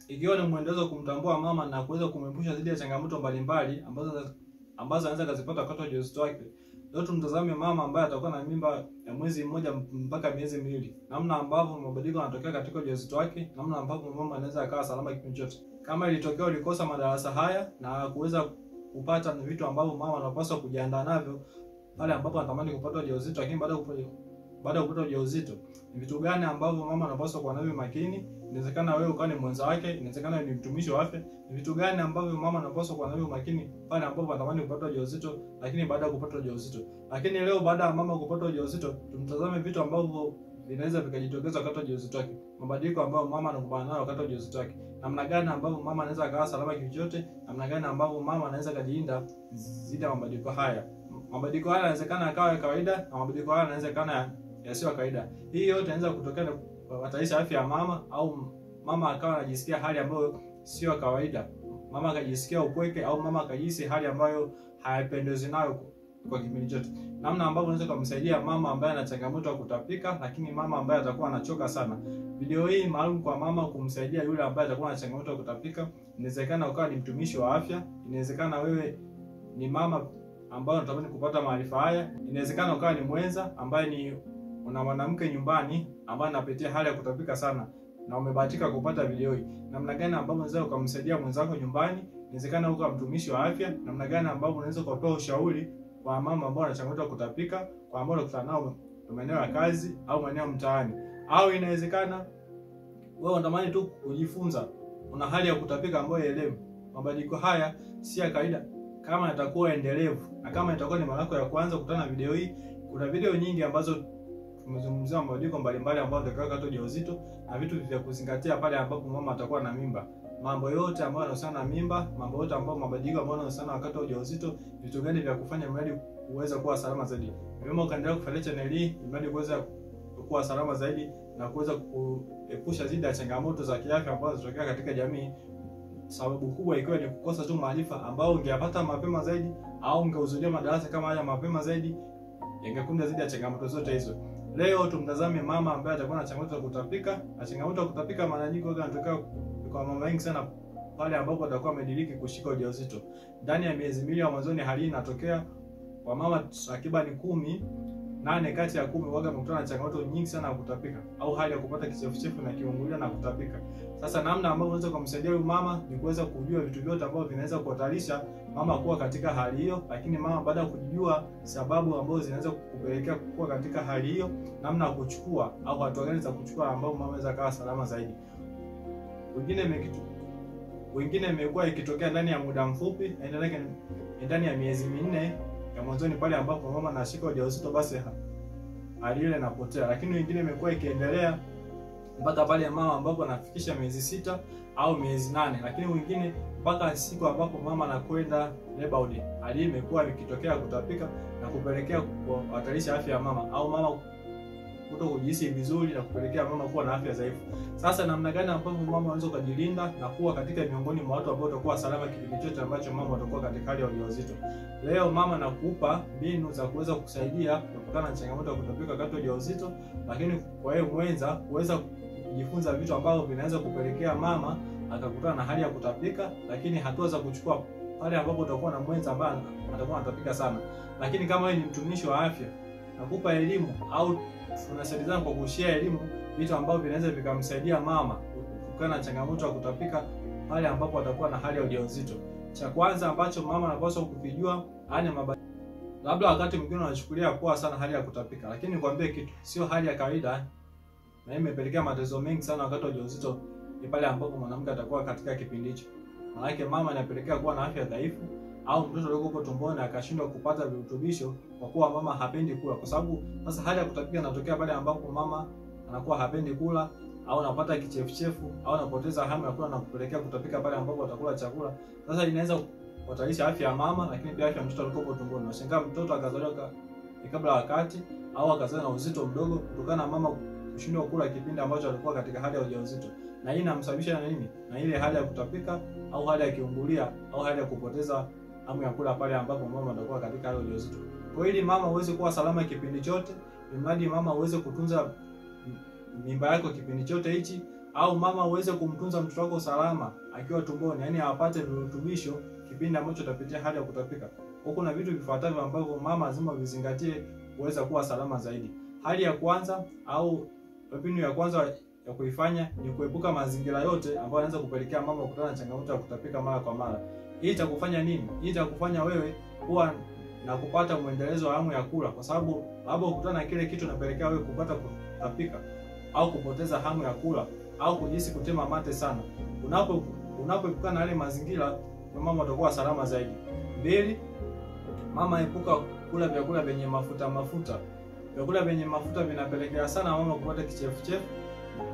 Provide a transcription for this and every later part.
ikiwa ni mwendelezo kumtambua mama na kuweza kumepusha dhidi ya changamoto mbalimbali ambazo anaweza kuzipata wakati wa ujauzito wake. Leo tumtazame mama ambaye atakuwa na mimba ya mwezi mmoja mpaka miezi miwili, namna ambavyo mabadiliko yanatokea katika ujauzito wake, namna ambavyo mama anaweza akawa salama kipindi chote. Kama ilitokea ulikosa madarasa haya na kuweza kupata vitu ambavyo mama anapaswa kujiandaa navyo pale ambapo anatamani kupata ujauzito, lakini baada ya kupata ujauzito, ni vitu gani ambavyo mama anapaswa kuwa navyo makini? Inawezekana wewe ukawa ni mwenza wake, inawezekana ni mtumishi wa afya. Ni vitu gani ambavyo mama anapaswa kuwa navyo makini pale ambapo anatamani kupata ujauzito, lakini baada ya kupata ujauzito. Lakini leo baada ya mama kupata ujauzito, tumtazame vitu ambavyo vinaweza vikajitokeza wakati wa ujauzito wake. Mabadiliko ambayo mama anakumbana nayo wakati wa ujauzito wake. Namna gani ambavyo mama anaweza akawa salama kivyovyote, namna gani ambavyo mama anaweza kujilinda dhidi ya mabadiliko haya. Mabadiliko haya yanawezekana yakawa ya kawaida na mabadiliko haya yanawezekana yasiyo ya kawaida. Hii yote inaweza kutokea kwa hatarisha afya ya mama, au mama akawa anajisikia hali ambayo sio ya kawaida. Mama akajisikia upweke, au mama akajisikia hali ambayo haipendezi nayo kwa kipindi chote. Namna ambavyo unaweza kumsaidia mama ambaye ana changamoto ya kutapika, lakini mama ambaye atakuwa anachoka sana. Video hii maalum kwa mama kumsaidia yule ambaye atakuwa na changamoto ya kutapika. Inawezekana ukawa ni mtumishi wa afya, inawezekana wewe ni mama ambaye unatamani kupata maarifa haya, inawezekana ukawa ni mwenza ambaye ni una mwanamke nyumbani ambaye anapitia hali ya kutapika sana na umebahatika kupata video hii. Namna gani ambavyo unaweza kumsaidia mwenzako nyumbani? Inawezekana uko mtumishi wa afya, namna gani ambavyo unaweza kutoa ushauri kwa mama ambao ana changamoto ya kutapika, kwa ambao unakutana nao maeneo ya kazi au maeneo mtaani. Au inawezekana wewe unatamani tu kujifunza, una hali ya kutapika ambayo elevu. Mabadiliko haya si ya kawaida kama yatakuwa endelevu, na kama itakuwa ni mara yako ya kwanza kukutana na video hii, kuna video nyingi ambazo tumezungumzia mabadiliko mbalimbali ambayo yatokea wakati wa ujauzito na vitu vya kuzingatia pale ambapo mama atakuwa na mimba. Mambo yote ambayo yanahusiana na mimba, mambo yote ambayo mabadiliko ambayo yanahusiana wakati wa ujauzito, vitu gani vya kufanya mradi uweze kuwa salama zaidi. Mimi ukaendelea kufuatilia channel hii mradi uweze kuwa salama zaidi na kuweza kuepusha dhidi ya changamoto za kiafya ambazo zinatokea katika jamii. Sababu kubwa ikiwa ni kukosa tu maarifa ambao ungeyapata mapema zaidi, au ungehudhuria madarasa kama haya mapema zaidi, yangekunda dhidi ya changamoto zote hizo. Leo tumtazame mama ambaye atakuwa na changamoto ya kutapika. Na changamoto ya kutapika mara nyingi huwa inatokea kwa mama wengi sana pale ambapo atakuwa amediriki kushika ujauzito. Ndani ya miezi miwili ya mwanzoni hali hii inatokea kwa mama takriban 8 kati ya 10 waga mkutana na changamoto nyingi sana ya kutapika, au hali ya kupata kichefuchefu na kiungulia na kutapika. Sasa namna ambayo unaweza kumsaidia huyu mama ni kuweza kujua vitu vyote ambavyo vinaweza kuhatarisha mama kuwa katika hali hiyo, lakini mama baada ya kujua sababu ambazo zinaweza kupelekea kuwa katika hali hiyo, namna ya kuchukua au hatua gani za kuchukua ambao mama anaweza kaa salama zaidi. Wengine imekuwa ikitokea ndani ya muda mfupi, ndani ya miezi 4 ya mwanzoni pale ambapo mama anashika ujauzito, basi hali ile inapotea. Lakini wengine imekuwa ikiendelea mpaka pale mama ambapo anafikisha miezi 6 au miezi 8, lakini wengine mpaka siku ambapo mama anakwenda labor. Hali imekuwa ikitokea kutapika na kupelekea kuhatarisha afya ya mama, au mama kuto kujihisi vizuri na kupelekea mama kuwa na afya dhaifu. Sasa namna gani ambapo mama anaweza kujilinda na kuwa katika miongoni mwa watu ambao watakuwa salama kipindi chote ambacho mama atakuwa katika hali ya ujauzito? Leo mama nakupa mbinu za kuweza kusaidia kutokana na changamoto ya kutapika wakati wa ujauzito, lakini kwa yeye mwenza kuweza kujifunza vitu ambavyo vinaweza kupelekea mama akakutana na hali ya kutapika, lakini hatua za kuchukua pale ambapo utakuwa na mwenza ambaye atakuwa anatapika sana. Lakini kama wewe ni mtumishi wa afya, nakupa elimu au tunasaidiana kwa kushare elimu, vitu ambavyo vinaweza vikamsaidia mama kukana na changamoto ya kutapika pale ambapo atakuwa na hali ya ujauzito. Cha kwanza ambacho mama anapaswa kukijua, labda wakati mwingine unachukulia poa sana hali ya kutapika, lakini nikwambie kitu, sio hali ya kawaida na imepelekea matatizo mengi sana wakati wa ujauzito. Ni pale ambapo mwanamke atakuwa katika kipindi hicho. Maana yake mama inapelekea kuwa na afya dhaifu, au mtoto aliyeko tumboni akashindwa kupata virutubisho kwa kuwa mama hapendi kula. Kwa sababu sasa hali ya kutapika inatokea pale ambapo mama anakuwa hapendi kula, au anapata kichefuchefu, au anapoteza hamu ya kula na kupelekea kutapika pale ambapo atakula chakula. Sasa inaweza kuhatarisha afya ya mama, lakini pia afya ya mtoto aliyeko tumboni. Unashangaa mtoto akazaliwa kabla wakati, au akazaliwa na uzito mdogo kutokana na mama kushindwa kula kipindi ambacho alikuwa katika hali ya ujauzito. Na hii inamsababisha na nini? Na ile hali ya kutapika, au hali ya kiungulia, au hali ya kupoteza hamu ya kula pale ambapo mama atakuwa katika hali ya ujauzito. Kwa hiyo ili mama uweze kuwa salama kipindi chote, imradi mama uweze kutunza mimba yako kipindi chote hichi, au mama uweze kumtunza mtoto wako salama akiwa tumboni, yani apate virutubisho kipindi ambacho utapitia hali ya kutapika. Huko kuna vitu vifuatavyo ambavyo mama lazima vizingatie kuweza kuwa salama zaidi. Hali ya kwanza au mbinu ya kwanza ya kuifanya ni kuepuka mazingira yote ambayo yanaweza kupelekea mama kukutana na changamoto ya kutapika mara kwa mara. Hii itakufanya nini? Hii itakufanya wewe kuwa na kupata muendelezo wa hamu ya kula, kwa sababu labda ukutana na kile kitu napelekea wewe kupata kutapika au kupoteza hamu ya kula au kujisi kutema mate sana. Unapoepukana na yale mazingira, mama utakuwa salama zaidi. 2, mama epuka kula vyakula vyenye mafuta. Vyakula vyenye mafuta vinapelekea sana mama kupata kichefuchefu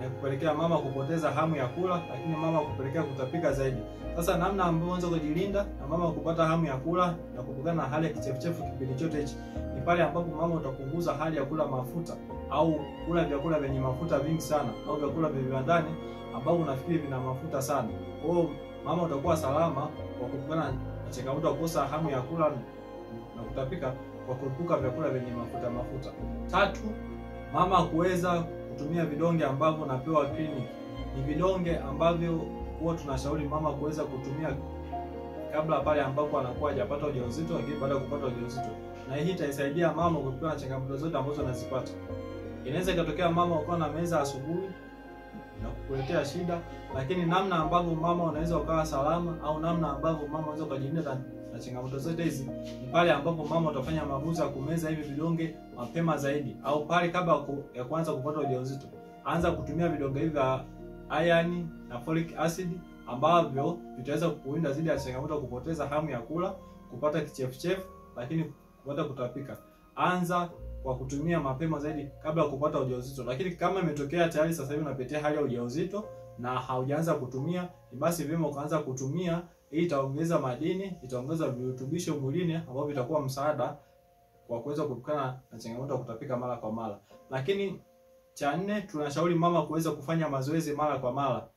na kupelekea mama kupoteza hamu ya kula, lakini mama kupelekea kutapika zaidi. Sasa namna ambayo unaweza kujilinda na mama kupata hamu ya kula na kupigana na hali ya kichefuchefu kipindi chote hichi ni pale ambapo mama utapunguza hali ya kula mafuta au kula vyakula vyenye mafuta vingi sana au vyakula vya viwandani ambavyo unafikiri vina mafuta sana. Kwa hiyo mama utakuwa salama kwa kupigana na changamoto ya kukosa hamu ya kula na kutapika kwa kuepuka vyakula vyenye mafuta. 3, mama kuweza kutumia vidonge ambavyo unapewa kliniki. Ni vidonge ambavyo huwa tunashauri mama kuweza kutumia kabla pale ambapo anakuwa hajapata ujauzito, lakini baada ya kupata ujauzito. Na hii itaisaidia mama kuepukana na changamoto zote ambazo anazipata. Inaweza ikatokea mama ukawa na meza asubuhi na kukuletea shida, lakini namna ambavyo mama unaweza ukawa salama au namna ambavyo mama unaweza kujilinda na changamoto zote hizi ni pale ambapo mama utafanya maamuzi ya kumeza hivi vidonge mapema zaidi, au pale kabla ya kuanza kupata ujauzito. Anza kutumia vidonge hivi vya iron na folic acid ambavyo vitaweza kukulinda dhidi ya changamoto ya kupoteza hamu ya kula, kupata kichefuchefu, lakini kupata kutapika. Anza kwa kutumia mapema zaidi kabla ya kupata ujauzito. Lakini kama imetokea tayari sasa hivi unapitia hali ya ujauzito na haujaanza kutumia, basi vyema ukaanza kutumia. Hii itaongeza madini, itaongeza virutubisho mwilini ambavyo vitakuwa msaada kwa kuweza kuepukana na changamoto ya kutapika mara kwa mara. Lakini cha 4, tunashauri mama kuweza kufanya mazoezi mara kwa mara.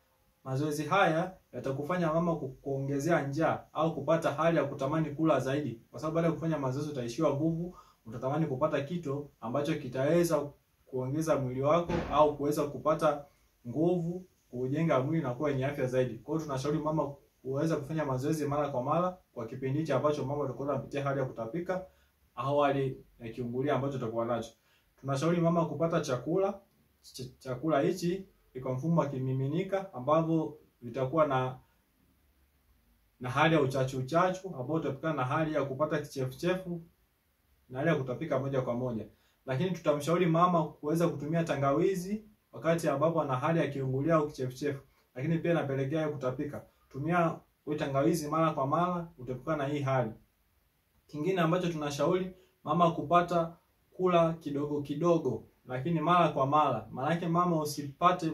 Mazoezi haya yatakufanya mama kuongezea njaa au kupata hali ya kutamani kula zaidi, kwa sababu baada ya kufanya mazoezi utaishiwa nguvu, utatamani kupata kitu ambacho kitaweza kuongeza mwili wako au kuweza kupata nguvu, kujenga mwili na kuwa yenye afya zaidi. Kwa hiyo tunashauri mama uweze kufanya mazoezi mara kwa mara kwa kipindi hicho ambacho mama atakuwa anapitia hali ya kutapika au hali ya kiungulia ambacho atakuwa nacho. Tunashauri mama kupata chakula hichi kwa mfumo wa kimiminika ambavyo vitakuwa na hali ya uchachu ambao utapikana na hali ya kupata kichefuchefu na hali ya kutapika moja kwa moja. Lakini tutamshauri mama kuweza kutumia tangawizi wakati ambapo ana hali ya kiungulia au kichefuchefu, lakini pia inapelekea kutapika. Tumia tangawizi mara kwa mara, utapikana na hii hali. Kingine ambacho tunashauri mama kupata kula kidogo lakini mara kwa mara. Maana yake mama usipate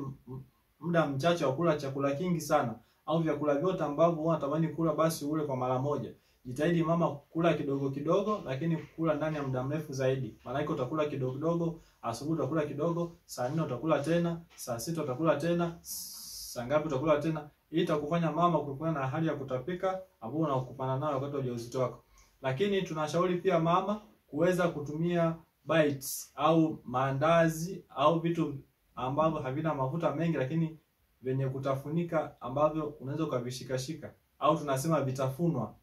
muda mchache wa kula chakula kingi sana au vyakula vyote ambavyo unatamani kula basi ule kwa mara moja. Jitahidi mama kula kidogo lakini kula ndani ya muda mrefu zaidi. Maana yake utakula kidogo, asubuhi utakula kidogo, saa 4 utakula tena, saa 6 utakula tena, saa ngapi utakula tena. Hii itakufanya mama kuepukana na hali ya kutapika ambayo unakupana nayo wakati wa ujauzito wako. Lakini tunashauri pia mama kuweza kutumia bites au maandazi au vitu ambavyo havina mafuta mengi lakini venye kutafunika ambavyo unaweza ukavishikashika au tunasema vitafunwa.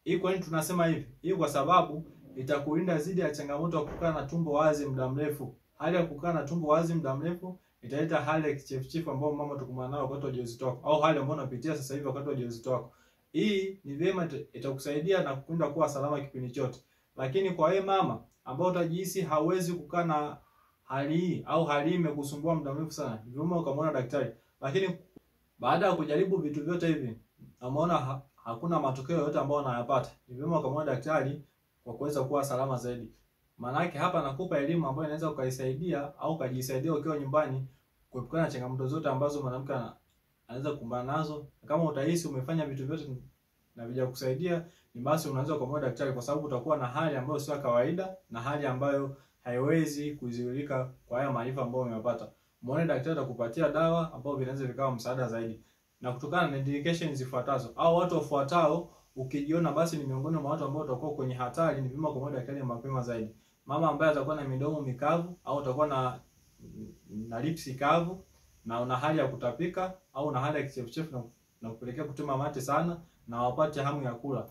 Hii kwa nini tunasema hivi? Hii kwa sababu itakulinda dhidi ya changamoto ya kukaa na tumbo wazi muda mrefu. Hali ya kukaa na tumbo wazi muda mrefu italeta hali ya kichefuchefu ambayo mama utakumbana nayo wakati wa ujauzito wako au hali ambayo unapitia sasa hivi wakati wa ujauzito wako. Hii ni vyema itakusaidia na kukulinda kuwa salama kipindi chote. Lakini kwa wewe mama ambao utajihisi hauwezi kukaa na hali hii au hali hii imekusumbua muda mrefu sana, ni vyema ukamwona daktari. Lakini baada ya kujaribu vitu vyote hivi umeona hakuna matokeo yote ambayo unayapata, ni vyema ukamwona daktari kwa kuweza kuwa salama zaidi. Maana yake hapa nakupa elimu ambayo inaweza kukusaidia au kujisaidia ukiwa nyumbani kuepukana na changamoto zote ambazo mwanamke anaweza kukumbana nazo. Kama utahisi umefanya vitu vyote na vija kusaidia, ni basi unaweza kumwona daktari, kwa sababu utakuwa na hali ambayo sio kawaida na hali ambayo haiwezi kuzuilika kwa haya maarifa ambayo umeyapata. Muone daktari atakupatia dawa ambazo vinaweza vikawa msaada zaidi. Na kutokana na indications zifuatazo au watu wafuatao, ukijiona basi ni miongoni mwa watu ambao watakuwa kwenye hatari, ni vyema kumwona daktari mapema zaidi. Mama ambaye atakuwa na midomo mikavu au atakuwa na lips kavu, na una hali ya kutapika au una hali ya kichefuchefu na kupelekea kutema mate sana na wapate hamu ya kula,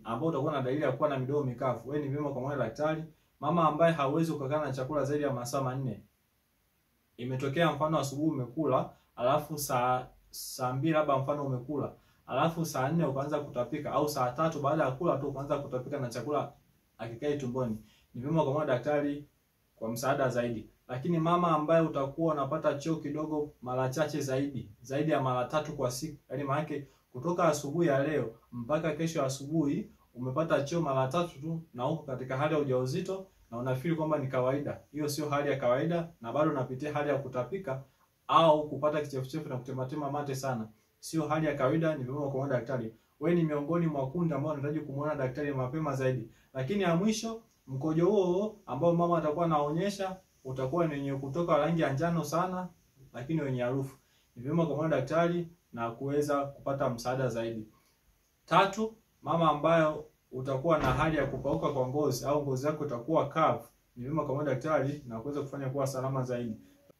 ambao utakuwa na dalili ya kuwa na midomo mikavu, wewe ni vyema kumwona daktari. Mama ambaye hawezi kukaa na chakula zaidi ya masaa 4, imetokea mfano asubuhi umekula, alafu saa 2 labda mfano umekula, alafu saa 4 ukaanza kutapika, au saa 3 baada ya kula tu ukaanza kutapika na chakula akikai tumboni, ni vyema kumwona daktari kwa msaada zaidi. Lakini mama ambaye utakuwa unapata choo kidogo mara chache zaidi ya mara 3 kwa siku, yaani maana kutoka asubuhi ya leo mpaka kesho asubuhi umepata choo mara 3 tu, na uko katika hali ya ujauzito na unafikiri kwamba ni kawaida, hiyo sio hali ya kawaida, na bado unapitia hali ya kutapika au kupata kichefuchefu na kutematema mate sana, sio hali ya kawaida, ni vyema kumwona daktari. Wewe ni miongoni mwa kundi ambao unahitaji kumwona daktari mapema zaidi. Lakini ya mwisho, mkojo huo ambao mama atakuwa anaonyesha utakuwa ni wenye kutoka rangi ya njano sana, lakini wenye harufu, ni vyema kumwona daktari na kuweza kupata msaada zaidi. 3, mama ambayo utakuwa na hali ya kupauka kwa ngozi au ngozi yako itakuwa kavu, ni vyema kumwona daktari na kuweza kufanya kuwa salama zaidi.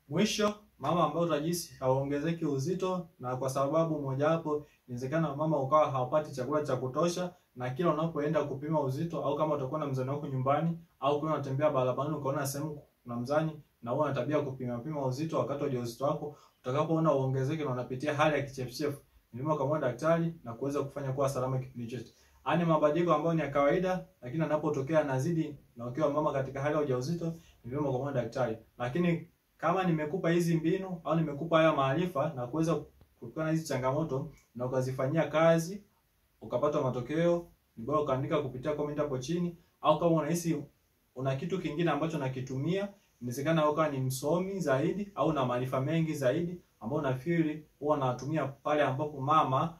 Mwisho, mama ambayo utajisi haongezeki uzito, na kwa sababu moja hapo inawezekana mama ukawa hawapati chakula cha kutosha, na kila unapoenda kupima uzito, au kama utakuwa na mzani wako nyumbani au kuna unatembea barabarani ukaona sehemu kuna mzani na wewe una tabia kupima uzito wakati wa ujauzito wako, utakapoona uongezeke na unapitia hali ya kichefuchefu, ni vyema kumwona daktari na kuweza kufanya kuwa salama kipindi chote. Ani mabadiliko ambayo ni ya kawaida, lakini anapotokea nazidi na ukiwa mama katika hali ya ujauzito, ni vyema kumwona daktari. Lakini kama nimekupa hizi mbinu au nimekupa haya maarifa na kuweza kukutana na hizi changamoto na ukazifanyia kazi ukapata matokeo, ni bora ukaandika kupitia comment hapo chini, au kama unahisi una kitu kingine ambacho nakitumia, inawezekana wewe ni msomi zaidi au na maarifa mengi zaidi ambao unafikiri huwa anatumia pale ambapo mama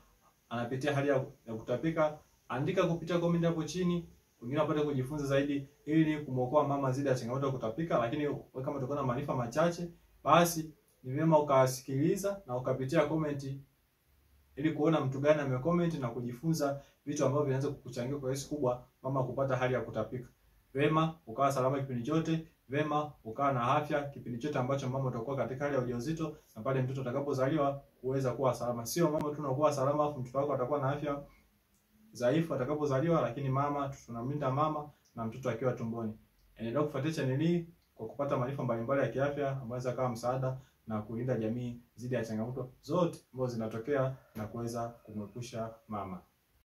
anapitia hali ya kutapika, andika kupitia comment hapo chini, wengine wapate kujifunza zaidi ili kumwokoa mama zile ya changamoto ya kutapika. Lakini wewe kama utakuwa na maarifa machache, basi ni vyema ukasikiliza na ukapitia comment ili kuona mtu gani amecomment na kujifunza vitu ambavyo vinaweza kukuchangia kwa kiasi kubwa mama kupata hali ya kutapika. Vema ukawa salama kipindi chote, vema ukawa na afya kipindi chote ambacho mama utakuwa katika hali ya ujauzito, na pale mtoto atakapozaliwa kuweza kuwa salama. Sio mama tu anakuwa salama afu mtoto wako atakuwa na afya dhaifu atakapozaliwa, lakini mama tunamlinda mama na mtoto akiwa tumboni. Endelea kufuatia channel hii kwa kupata maarifa mbalimbali ya kiafya ambayo yanaweza kuwa msaada na kulinda jamii dhidi ya changamoto zote ambazo zinatokea na kuweza kumwepusha mama.